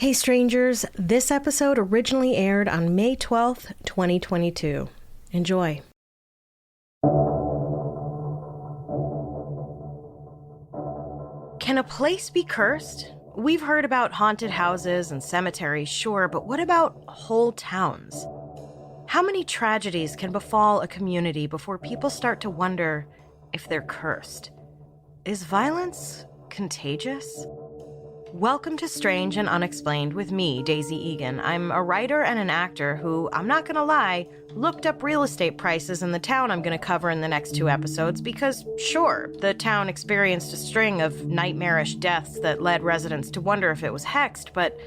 Hey strangers, this episode originally aired on May 12th, 2022. Enjoy. Can a place be cursed? We've heard about haunted houses and cemeteries, sure, but what about whole towns? How many tragedies can befall a community before people start to wonder if they're cursed? Is violence contagious? Welcome to Strange and Unexplained with me, Daisy Egan. I'm a writer and an actor who, I'm not gonna lie, looked up real estate prices in the town I'm gonna cover in the next 2 episodes because, sure, the town experienced a string of nightmarish deaths that led residents to wonder if it was hexed, but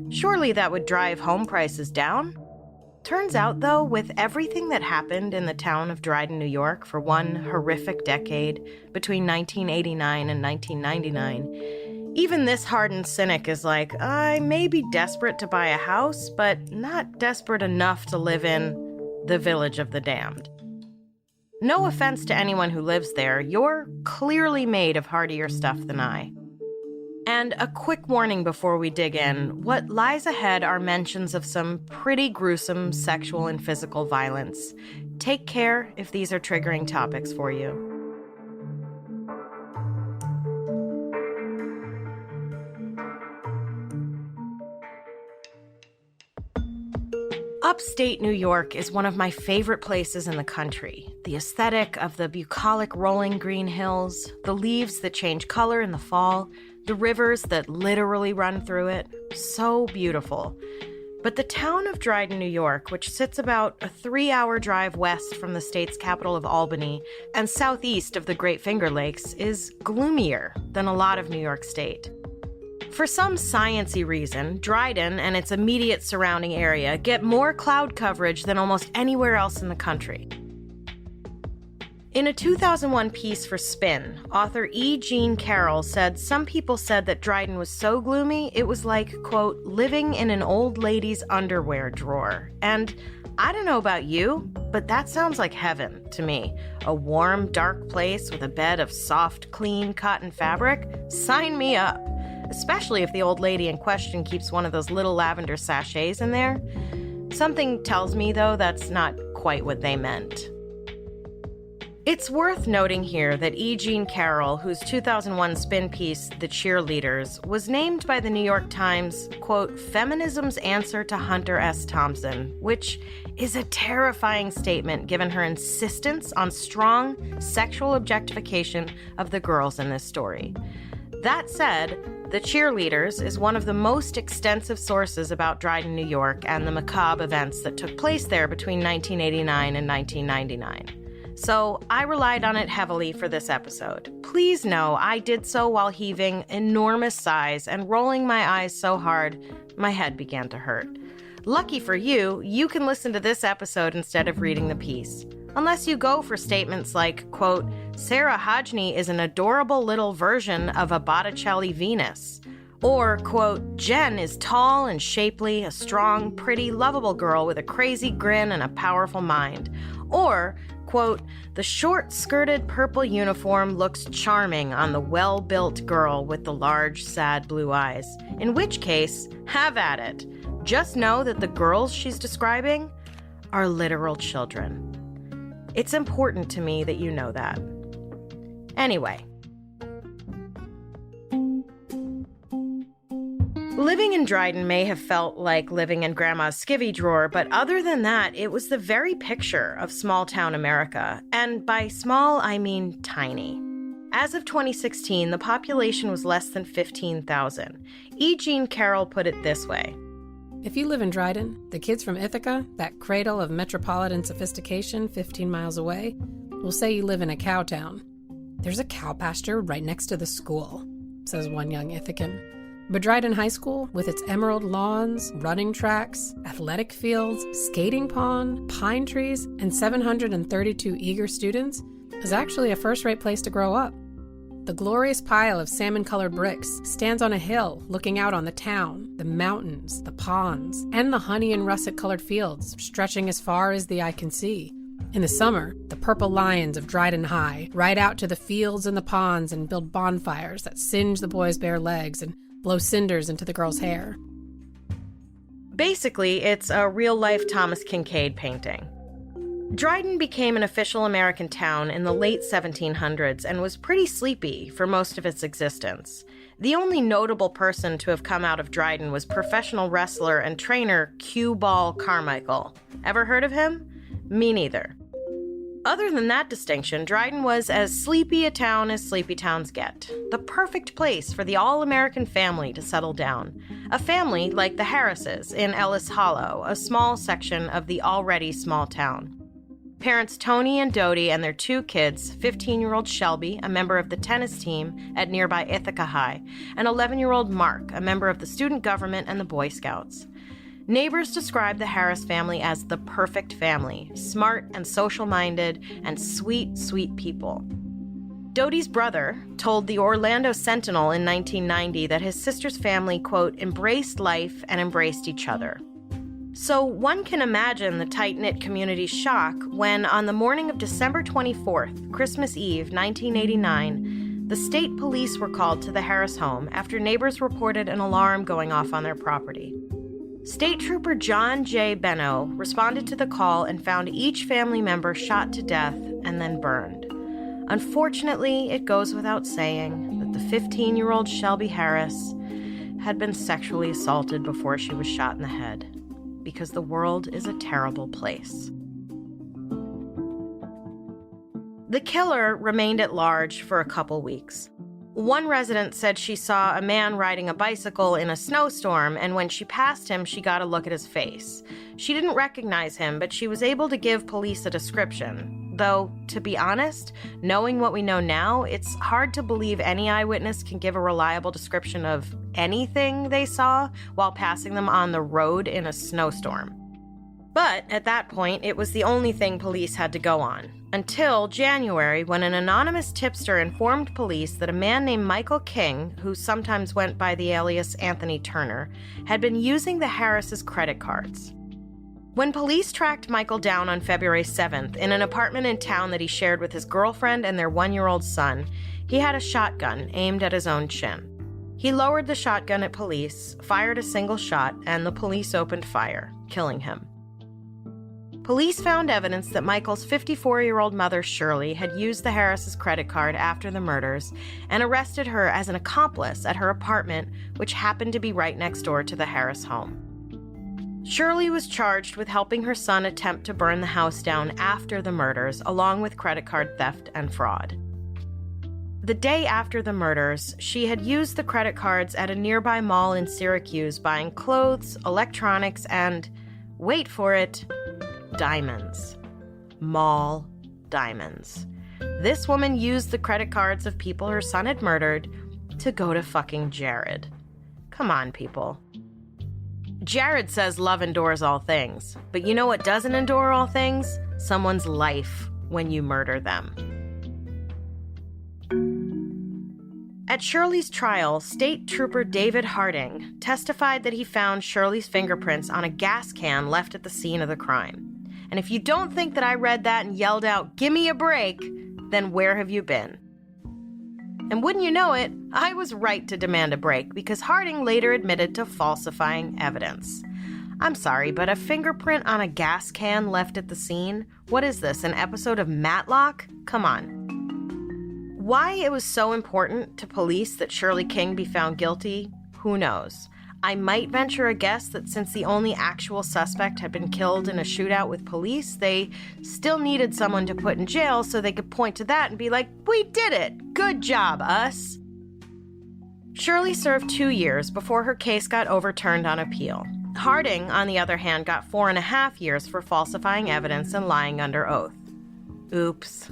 surely that would drive home prices down? Turns out, though, with everything that happened in the town of Dryden, New York for one horrific decade between 1989 and 1999, even this hardened cynic is like, I may be desperate to buy a house, but not desperate enough to live in the village of the damned. No offense to anyone who lives there, you're clearly made of hardier stuff than I. And a quick warning before we dig in, what lies ahead are mentions of some pretty gruesome sexual and physical violence. Take care if these are triggering topics for you. Upstate New York is one of my favorite places in the country. The aesthetic of the bucolic rolling green hills, the leaves that change color in the fall, the rivers that literally run through it. So beautiful. But the town of Dryden, New York, which sits about a 3-hour drive west from the state's capital of Albany and southeast of the Great Finger Lakes, is gloomier than a lot of New York State. For some science-y reason, Dryden and its immediate surrounding area get more cloud coverage than almost anywhere else in the country. In a 2001 piece for Spin, author E. Jean Carroll said some people said that Dryden was so gloomy it was like, quote, living in an old lady's underwear drawer. And I don't know about you, but that sounds like heaven to me. A warm, dark place with a bed of soft, clean cotton fabric? Sign me up. Especially if the old lady in question keeps one of those little lavender sachets in there. Something tells me, though, that's not quite what they meant. It's worth noting here that E. Jean Carroll, whose 2001 spin piece, The Cheerleaders, was named by the New York Times, quote, feminism's answer to Hunter S. Thompson, which is a terrifying statement given her insistence on strong sexual objectification of the girls in this story. That said, The Cheerleaders is one of the most extensive sources about Dryden, New York, and the macabre events that took place there between 1989 and 1999. So I relied on it heavily for this episode. Please know I did so while heaving enormous sighs and rolling my eyes so hard my head began to hurt. Lucky for you, you can listen to this episode instead of reading the piece. Unless you go for statements like, quote, Sarah Hodgney is an adorable little version of a Botticelli Venus. Or, quote, Jen is tall and shapely, a strong, pretty, lovable girl with a crazy grin and a powerful mind. Or, quote, the short-skirted purple uniform looks charming on the well-built girl with the large, sad blue eyes. In which case, have at it. Just know that the girls she's describing are literal children. It's important to me that you know that. Anyway. Living in Dryden may have felt like living in Grandma's skivvy drawer, but other than that, it was the very picture of small-town America. And by small, I mean tiny. As of 2016, the population was less than 15,000. E. Jean Carroll put it this way. If you live in Dryden, the kids from Ithaca, that cradle of metropolitan sophistication 15 miles away, will say you live in a cow town. There's a cow pasture right next to the school, says one young Ithacan. But Dryden High School, with its emerald lawns, running tracks, athletic fields, skating pond, pine trees, and 732 eager students, is actually a first-rate place to grow up. The glorious pile of salmon-colored bricks stands on a hill looking out on the town, the mountains, the ponds, and the honey and russet-colored fields stretching as far as the eye can see. In the summer, the purple lions of Dryden High ride out to the fields and the ponds and build bonfires that singe the boys' bare legs and blow cinders into the girls' hair. Basically, it's a real-life Thomas Kinkade painting. Dryden became an official American town in the late 1700s and was pretty sleepy for most of its existence. The only notable person to have come out of Dryden was professional wrestler and trainer Cue Ball Carmichael. Ever heard of him? Me neither. Other than that distinction, Dryden was as sleepy a town as sleepy towns get. The perfect place for the all-American family to settle down. A family like the Harrises in Ellis Hollow, a small section of the already small town. Parents Tony and Dodie and their 2 kids, 15-year-old Shelby, a member of the tennis team at nearby Ithaca High, and 11-year-old Mark, a member of the student government and the Boy Scouts. Neighbors describe the Harris family as the perfect family, smart and social-minded, and sweet, sweet people. Dodie's brother told the Orlando Sentinel in 1990 that his sister's family, quote, embraced life and embraced each other. So one can imagine the tight-knit community's shock when, on the morning of December 24th, Christmas Eve, 1989, the state police were called to the Harris home after neighbors reported an alarm going off on their property. State Trooper John J. Benno responded to the call and found each family member shot to death and then burned. Unfortunately, it goes without saying that the 15-year-old Shelby Harris had been sexually assaulted before she was shot in the head. Because the world is a terrible place. The killer remained at large for a couple weeks. One resident said she saw a man riding a bicycle in a snowstorm, and when she passed him, she got a look at his face. She didn't recognize him, but she was able to give police a description. Though, to be honest, knowing what we know now, it's hard to believe any eyewitness can give a reliable description of anything they saw while passing them on the road in a snowstorm. But at that point, it was the only thing police had to go on. Until January, when an anonymous tipster informed police that a man named Michael King, who sometimes went by the alias Anthony Turner, had been using the Harris' credit cards. When police tracked Michael down on February 7th in an apartment in town that he shared with his girlfriend and their 1-year-old son, he had a shotgun aimed at his own chin. He lowered the shotgun at police, fired a single shot, and the police opened fire, killing him. Police found evidence that Michael's 54-year-old mother, Shirley, had used the Harris' credit card after the murders and arrested her as an accomplice at her apartment, which happened to be right next door to the Harris home. Shirley was charged with helping her son attempt to burn the house down after the murders, along with credit card theft and fraud. The day after the murders, she had used the credit cards at a nearby mall in Syracuse, buying clothes, electronics, and, wait for it, diamonds. Mall diamonds. This woman used the credit cards of people her son had murdered to go to fucking Jared. Come on, people. Jared says love endures all things, but you know what doesn't endure all things? Someone's life when you murder them. At Shirley's trial, State Trooper David Harding testified that he found Shirley's fingerprints on a gas can left at the scene of the crime. And if you don't think that I read that and yelled out, "Give me a break," then where have you been? And wouldn't you know it, I was right to demand a break because Harding later admitted to falsifying evidence. I'm sorry, but a fingerprint on a gas can left at the scene? What is this, an episode of Matlock? Come on. Why it was so important to police that Shirley King be found guilty, who knows? I might venture a guess that since the only actual suspect had been killed in a shootout with police, they still needed someone to put in jail so they could point to that and be like, "We did it! Good job, us!" Shirley served 2 years before her case got overturned on appeal. Harding, on the other hand, got 4.5 years for falsifying evidence and lying under oath. Oops.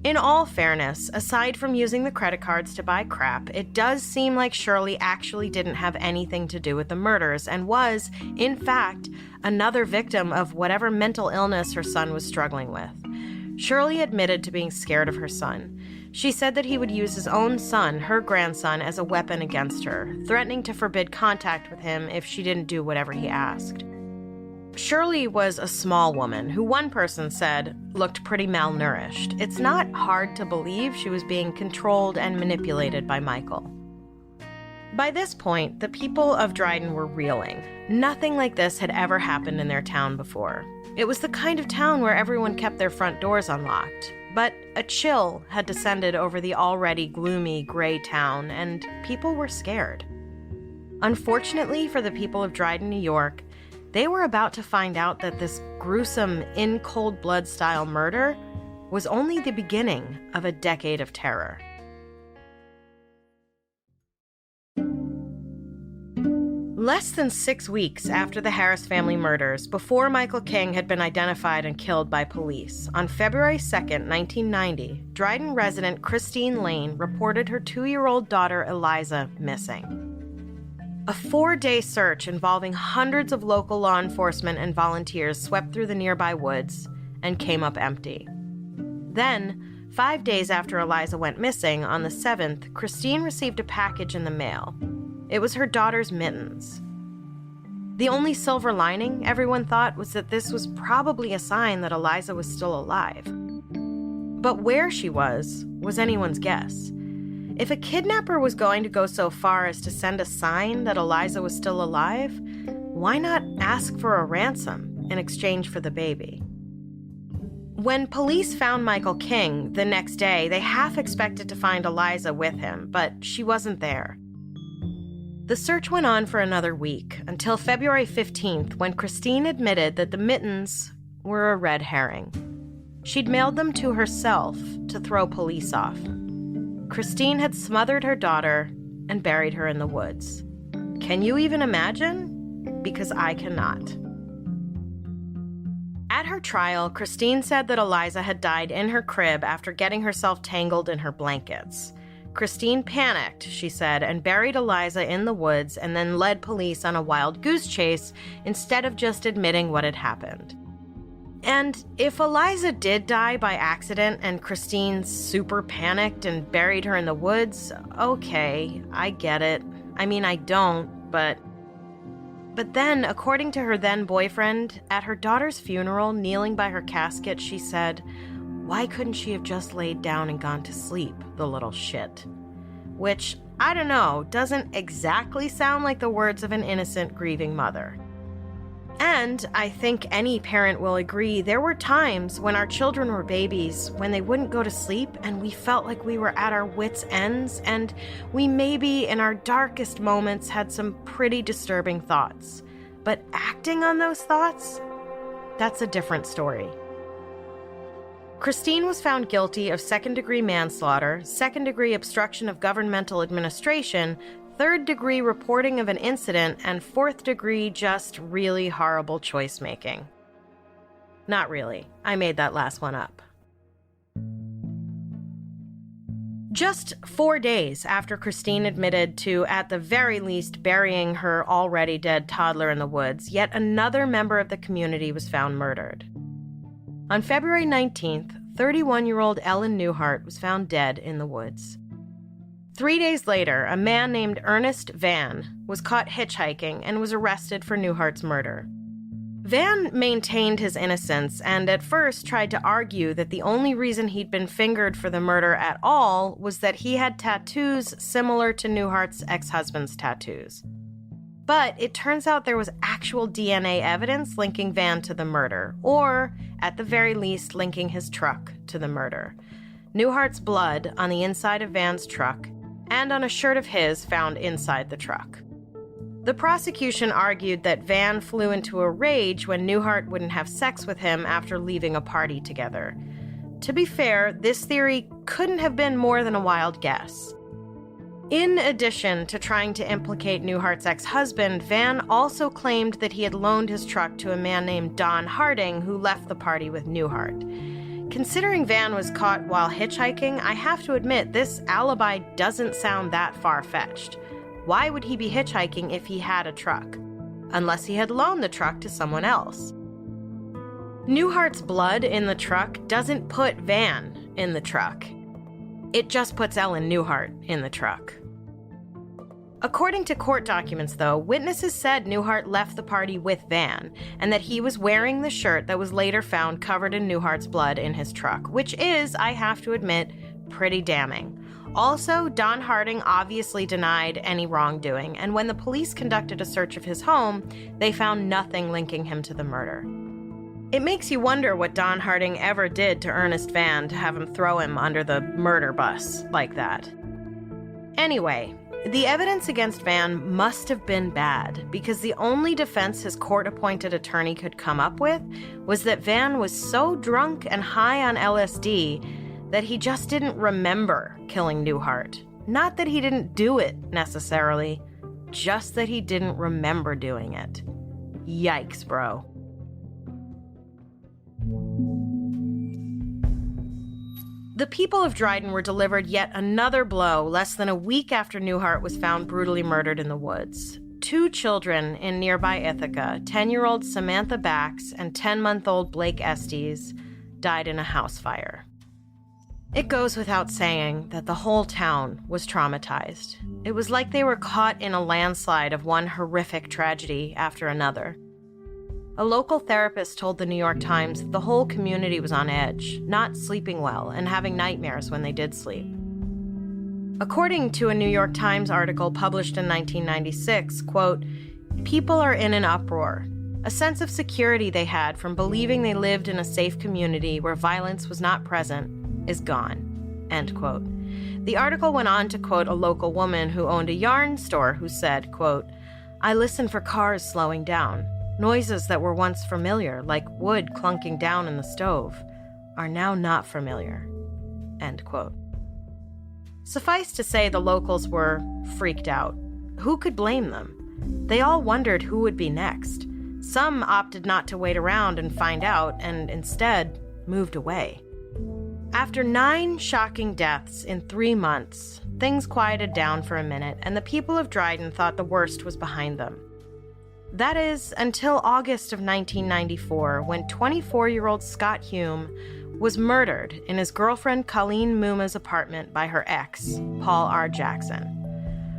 In all fairness, aside from using the credit cards to buy crap, it does seem like Shirley actually didn't have anything to do with the murders and was, in fact, another victim of whatever mental illness her son was struggling with. Shirley admitted to being scared of her son. She said that he would use his own son, her grandson, as a weapon against her, threatening to forbid contact with him if she didn't do whatever he asked. Shirley was a small woman who one person said looked pretty malnourished. It's not hard to believe she was being controlled and manipulated by Michael. By this point, the people of Dryden were reeling. Nothing like this had ever happened in their town before. It was the kind of town where everyone kept their front doors unlocked. But a chill had descended over the already gloomy, gray town, and people were scared. Unfortunately for the people of Dryden, New York, they were about to find out that this gruesome, in cold blood style murder was only the beginning of a decade of terror. Less than 6 weeks after the Harris family murders, before Michael King had been identified and killed by police, on February 2nd, 1990, Dryden resident Christine Lane reported her 2-year-old daughter Eliza missing. A 4-day search involving hundreds of local law enforcement and volunteers swept through the nearby woods and came up empty. Then, 5 days after Eliza went missing, on the 7th, Christine received a package in the mail. It was her daughter's mittens. The only silver lining, everyone thought, was that this was probably a sign that Eliza was still alive. But where she was anyone's guess. If a kidnapper was going to go so far as to send a sign that Eliza was still alive, why not ask for a ransom in exchange for the baby? When police found Michael King the next day, they half expected to find Eliza with him, but she wasn't there. The search went on for another week, until February 15th, when Christine admitted that the mittens were a red herring. She'd mailed them to herself to throw police off. Christine had smothered her daughter and buried her in the woods. Can you even imagine? Because I cannot. At her trial, Christine said that Eliza had died in her crib after getting herself tangled in her blankets. Christine panicked, she said, and buried Eliza in the woods and then led police on a wild goose chase instead of just admitting what had happened. And if Eliza did die by accident and Christine super panicked and buried her in the woods, okay, I get it. I mean, I don't, but then, according to her then-boyfriend, at her daughter's funeral, kneeling by her casket, she said, "Why couldn't she have just laid down and gone to sleep, the little shit?" Which, I don't know, doesn't exactly sound like the words of an innocent, grieving mother. And I think any parent will agree, there were times when our children were babies, when they wouldn't go to sleep, and we felt like we were at our wits' ends, and we maybe, in our darkest moments, had some pretty disturbing thoughts. But acting on those thoughts? That's a different story. Christine was found guilty of second-degree manslaughter, second-degree obstruction of governmental administration, third-degree reporting of an incident, and fourth-degree just really horrible choice-making. Not really. I made that last one up. Just 4 days after Christine admitted to, at the very least, burying her already dead toddler in the woods, yet another member of the community was found murdered. On February 19th, 31-year-old Ellen Newhart was found dead in the woods. 3 days later, a man named Ernest Van was caught hitchhiking and was arrested for Newhart's murder. Van maintained his innocence and at first tried to argue that the only reason he'd been fingered for the murder at all was that he had tattoos similar to Newhart's ex-husband's tattoos. But it turns out there was actual DNA evidence linking Van to the murder, or, at the very least, linking his truck to the murder. Newhart's blood on the inside of Van's truck, and on a shirt of his found inside the truck. The prosecution argued that Van flew into a rage when Newhart wouldn't have sex with him after leaving a party together. To be fair, this theory couldn't have been more than a wild guess. In addition to trying to implicate Newhart's ex-husband, Van also claimed that he had loaned his truck to a man named Don Harding, who left the party with Newhart. Considering Van was caught while hitchhiking, I have to admit this alibi doesn't sound that far-fetched. Why would he be hitchhiking if he had a truck? Unless he had loaned the truck to someone else. Newhart's blood in the truck doesn't put Van in the truck. It just puts Ellen Newhart in the truck. According to court documents, though, witnesses said Newhart left the party with Van, and that he was wearing the shirt that was later found covered in Newhart's blood in his truck, which is, I have to admit, pretty damning. Also, Don Harding obviously denied any wrongdoing, and when the police conducted a search of his home, they found nothing linking him to the murder. It makes you wonder what Don Harding ever did to Ernest Van to have him throw him under the murder bus like that. Anyway, the evidence against Van must have been bad, because the only defense his court-appointed attorney could come up with was that Van was so drunk and high on LSD that he just didn't remember killing Newhart. Not that he didn't do it, necessarily, just that he didn't remember doing it. Yikes, bro. The people of Dryden were delivered yet another blow less than a week after Newhart was found brutally murdered in the woods. 2 children in nearby Ithaca, 10-year-old Samantha Bax and 10-month-old Blake Estes, died in a house fire. It goes without saying that the whole town was traumatized. It was like they were caught in a landslide of one horrific tragedy after another. A local therapist told the New York Times that the whole community was on edge, not sleeping well, and having nightmares when they did sleep. According to a New York Times article published in 1996, quote, "People are in an uproar. A sense of security they had from believing they lived in a safe community where violence was not present is gone," end quote. The article went on to quote a local woman who owned a yarn store who said, quote, "I listen for cars slowing down. Noises that were once familiar, like wood clunking down in the stove, are now not familiar," end quote. Suffice to say, the locals were freaked out. Who could blame them? They all wondered who would be next. Some opted not to wait around and find out, and instead moved away. After 9 shocking deaths in 3 months, things quieted down for a minute, and the people of Dryden thought the worst was behind them. That is, until August of 1994, when 24-year-old Scott Hume was murdered in his girlfriend Colleen Muma's apartment by her ex, Paul R. Jackson.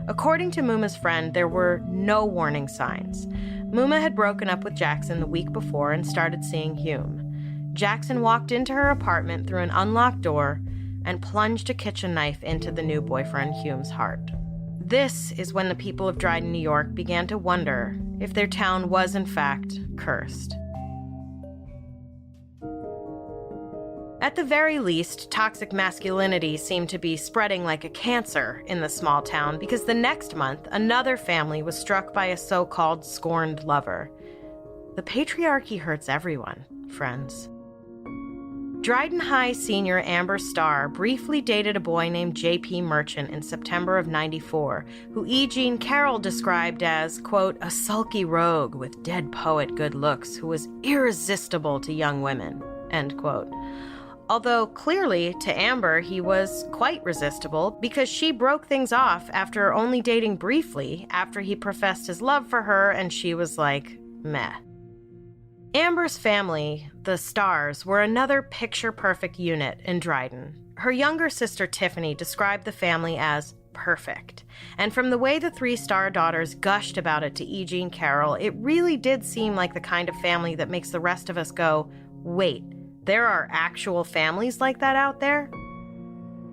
According to Muma's friend, there were no warning signs. Muma had broken up with Jackson the week before and started seeing Hume. Jackson walked into her apartment through an unlocked door and plunged a kitchen knife into the new boyfriend Hume's heart. This is when the people of Dryden, New York began to wonder if their town was in fact cursed. At the very least, toxic masculinity seemed to be spreading like a cancer in the small town, because the next month, another family was struck by a so-called scorned lover. The patriarchy hurts everyone, friends. Dryden High senior Amber Starr briefly dated a boy named J.P. Merchant in September of '94, who E. Jean Carroll described as, quote, "a sulky rogue with dead poet good looks who was irresistible to young women," end quote. Although clearly, to Amber, he was quite resistible, because she broke things off after only dating briefly after he professed his love for her, and she was like, meh. Amber's family, the Starrs, were another picture-perfect unit in Dryden. Her younger sister Tiffany described the family as perfect, and from the way the 3 Starr daughters gushed about it to E. Jean Carroll, it really did seem like the kind of family that makes the rest of us go, wait, there are actual families like that out there?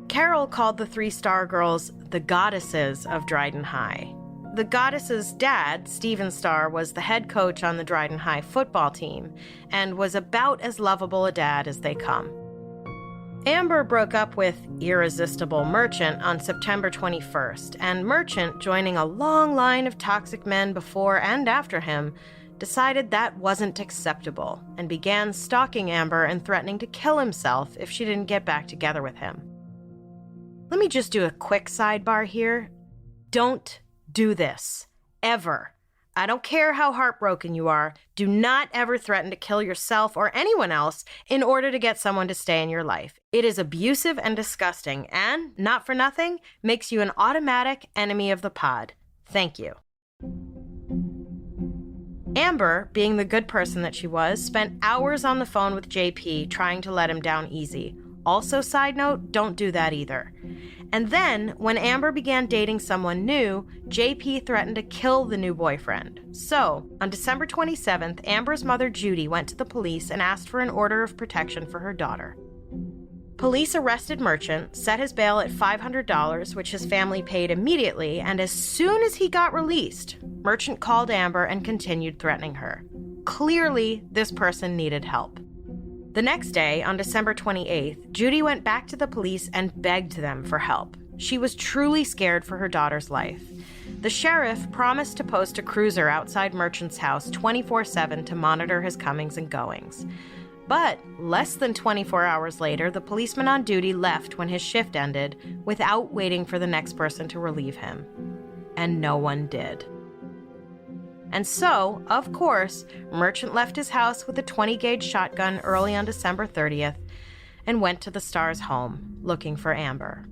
Carroll called the 3 Starr girls the goddesses of Dryden High. The goddess's dad, Stephen Starr, was the head coach on the Dryden High football team and was about as lovable a dad as they come. Amber broke up with irresistible Merchant on September 21st, and Merchant, joining a long line of toxic men before and after him, decided that wasn't acceptable and began stalking Amber and threatening to kill himself if she didn't get back together with him. Let me just do a quick sidebar here. Don't do this. Ever. I don't care how heartbroken you are. Do not ever threaten to kill yourself or anyone else in order to get someone to stay in your life. It is abusive and disgusting, and, not for nothing, makes you an automatic enemy of the pod. Thank you. Amber, being the good person that she was, spent hours on the phone with JP trying to let him down easy. Also, side note, don't do that either. And then, when Amber began dating someone new, JP threatened to kill the new boyfriend. So, on December 27th, Amber's mother Judy went to the police and asked for an order of protection for her daughter. Police arrested Merchant, set his bail at $500, which his family paid immediately, and as soon as he got released, Merchant called Amber and continued threatening her. Clearly, this person needed help. The next day, on December 28th, Judy went back to the police and begged them for help. She was truly scared for her daughter's life. The sheriff promised to post a cruiser outside Merchant's house 24/7 to monitor his comings and goings. But less than 24 hours later, the policeman on duty left when his shift ended without waiting for the next person to relieve him. And no one did. And so, of course, Merchant left his house with a 20-gauge shotgun early on December 30th and went to the Stars' home looking for Amber.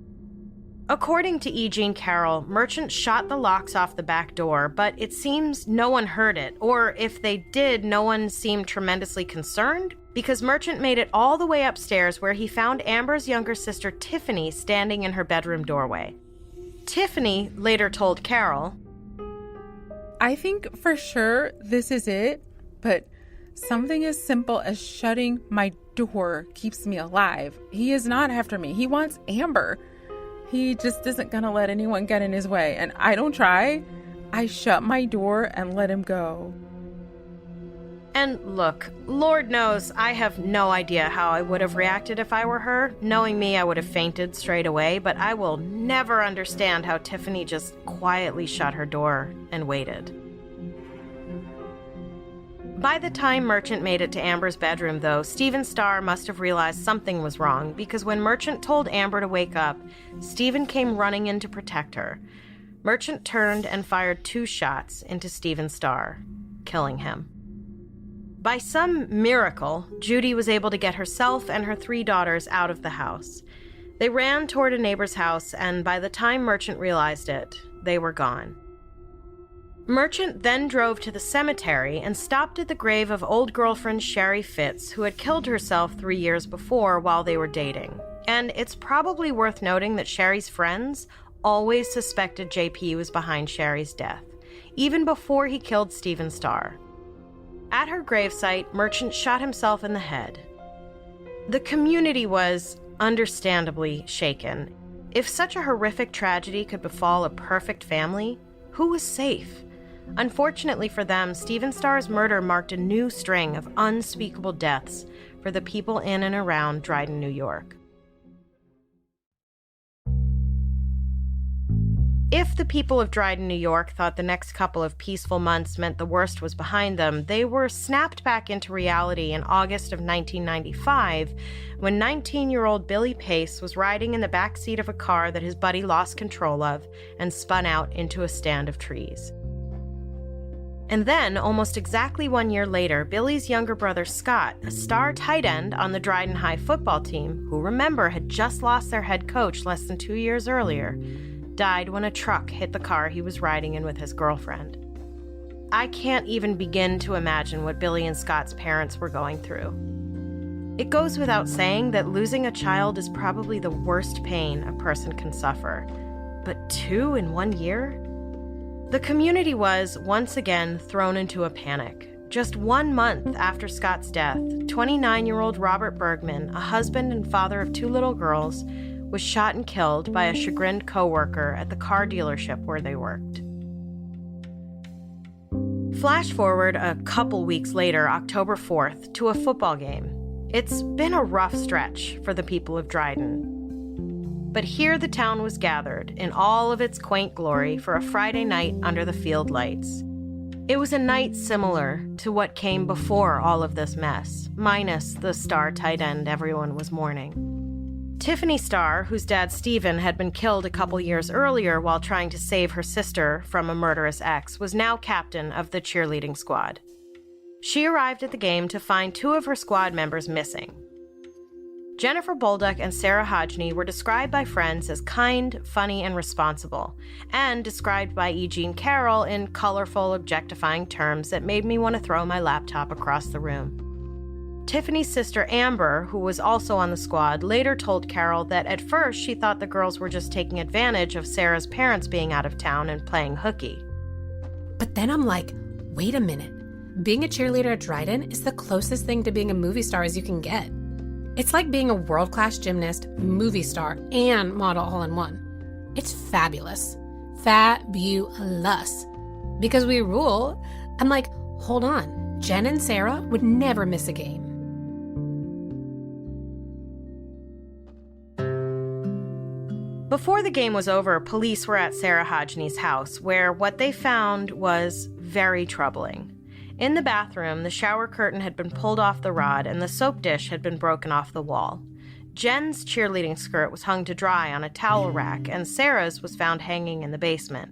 According to E. Jean Carroll, Merchant shot the locks off the back door, but it seems no one heard it, or if they did, no one seemed tremendously concerned, because Merchant made it all the way upstairs where he found Amber's younger sister Tiffany standing in her bedroom doorway. Tiffany later told Carroll, "I think for sure this is it, but something as simple as shutting my door keeps me alive. He is not after me. He wants Amber. He just isn't going to let anyone get in his way. And I don't try. I shut my door and let him go." And look, Lord knows I have no idea how I would have reacted if I were her. Knowing me, I would have fainted straight away, but I will never understand how Tiffany just quietly shut her door and waited. By the time Merchant made it to Amber's bedroom, though, Stephen Starr must have realized something was wrong, because when Merchant told Amber to wake up, Stephen came running in to protect her. Merchant turned and fired 2 shots into Stephen Starr, killing him. By some miracle, Judy was able to get herself and her 3 daughters out of the house. They ran toward a neighbor's house, and by the time Merchant realized it, they were gone. Merchant then drove to the cemetery and stopped at the grave of old girlfriend Sherry Fitz, who had killed herself 3 years before while they were dating. And it's probably worth noting that Sherry's friends always suspected JP was behind Sherry's death, even before he killed Stephen Starr. At her gravesite, Merchant shot himself in the head. The community was understandably shaken. If such a horrific tragedy could befall a perfect family, who was safe? Unfortunately for them, Stephen Starr's murder marked a new string of unspeakable deaths for the people in and around Dryden, New York. If the people of Dryden, New York thought the next couple of peaceful months meant the worst was behind them, they were snapped back into reality in August of 1995 when 19-year-old Billy Pace was riding in the back seat of a car that his buddy lost control of and spun out into a stand of trees. And then, almost exactly 1 year later, Billy's younger brother Scott, a star tight end on the Dryden High football team, who remember had just lost their head coach less than 2 years earlier, died when a truck hit the car he was riding in with his girlfriend. I can't even begin to imagine what Billy and Scott's parents were going through. It goes without saying that losing a child is probably the worst pain a person can suffer. But 2 in 1 year? The community was, once again, thrown into a panic. Just 1 month after Scott's death, 29-year-old Robert Bergman, a husband and father of 2 little girls, was shot and killed by a chagrined coworker at the car dealership where they worked. Flash forward a couple weeks later, October 4th, to a football game. It's been a rough stretch for the people of Dryden. But here the town was gathered in all of its quaint glory for a Friday night under the field lights. It was a night similar to what came before all of this mess, minus the star tight end everyone was mourning. Tiffany Starr, whose dad Stephen had been killed a couple years earlier while trying to save her sister from a murderous ex, was now captain of the cheerleading squad. She arrived at the game to find 2 of her squad members missing. Jennifer Bolduc and Sarah Hodgney were described by friends as kind, funny, and responsible, and described by E. Jean Carroll in colorful, objectifying terms that made me want to throw my laptop across the room. Tiffany's sister Amber, who was also on the squad, later told Carol that at first she thought the girls were just taking advantage of Sarah's parents being out of town and playing hooky. But then I'm like, wait a minute. Being a cheerleader at Dryden is the closest thing to being a movie star as you can get. It's like being a world-class gymnast, movie star, and model all in one. It's fabulous. Fabulous. Because we rule. I'm like, hold on. Jen and Sarah would never miss a game. Before the game was over, police were at Sarah Hodgney's house, where what they found was very troubling. In the bathroom, the shower curtain had been pulled off the rod and the soap dish had been broken off the wall. Jen's cheerleading skirt was hung to dry on a towel rack, and Sarah's was found hanging in the basement.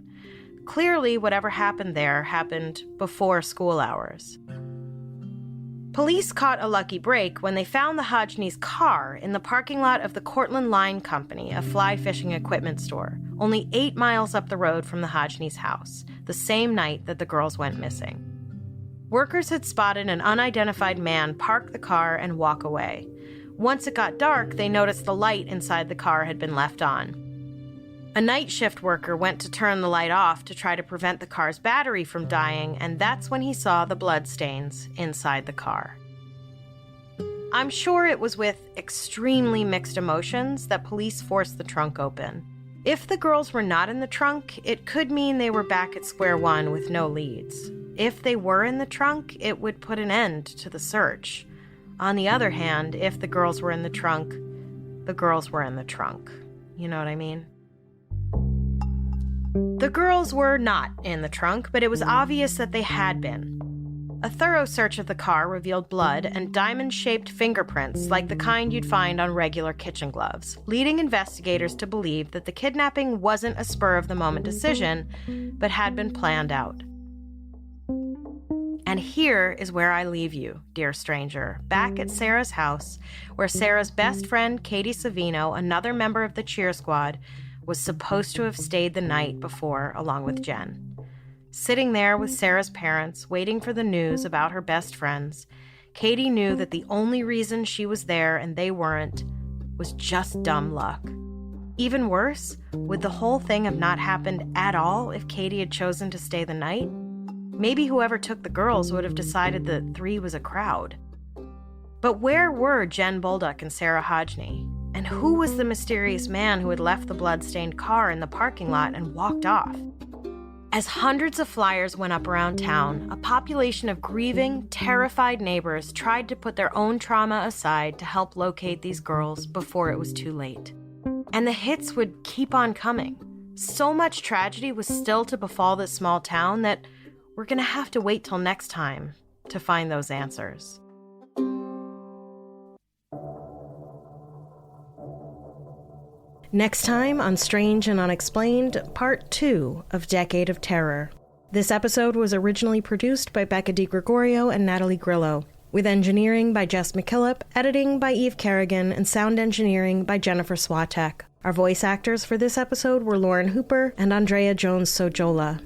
Clearly, whatever happened there happened before school hours. Police caught a lucky break when they found the Hodgneys' car in the parking lot of the Cortland Line Company, a fly fishing equipment store, only 8 miles up the road from the Hodgneys' house, the same night that the girls went missing. Workers had spotted an unidentified man park the car and walk away. Once it got dark, they noticed the light inside the car had been left on. A night shift worker went to turn the light off to try to prevent the car's battery from dying, and that's when he saw the bloodstains inside the car. I'm sure it was with extremely mixed emotions that police forced the trunk open. If the girls were not in the trunk, it could mean they were back at square one with no leads. If they were in the trunk, it would put an end to the search. On the other hand, if the girls were in the trunk, the girls were in the trunk. You know what I mean? The girls were not in the trunk, but it was obvious that they had been. A thorough search of the car revealed blood and diamond-shaped fingerprints like the kind you'd find on regular kitchen gloves, leading investigators to believe that the kidnapping wasn't a spur-of-the-moment decision, but had been planned out. And here is where I leave you, dear stranger, back at Sarah's house, where Sarah's best friend, Katie Savino, another member of the cheer squad, was supposed to have stayed the night before along with Jen. Sitting there with Sarah's parents, waiting for the news about her best friends, Katie knew that the only reason she was there and they weren't was just dumb luck. Even worse, would the whole thing have not happened at all if Katie had chosen to stay the night? Maybe whoever took the girls would have decided that 3 was a crowd. But where were Jen Bolduc and Sarah Hodgney? And who was the mysterious man who had left the blood-stained car in the parking lot and walked off? As hundreds of flyers went up around town, a population of grieving, terrified neighbors tried to put their own trauma aside to help locate these girls before it was too late. And the hits would keep on coming. So much tragedy was still to befall this small town that we're going to have to wait till next time to find those answers. Next time on Strange and Unexplained, Part 2 of Decade of Terror. This episode was originally produced by Becca DiGregorio and Natalie Grillo, with engineering by Jess McKillop, editing by Eve Kerrigan, and sound engineering by Jennifer Swatek. Our voice actors for this episode were Lauren Hooper and Andrea Jones-Sojola.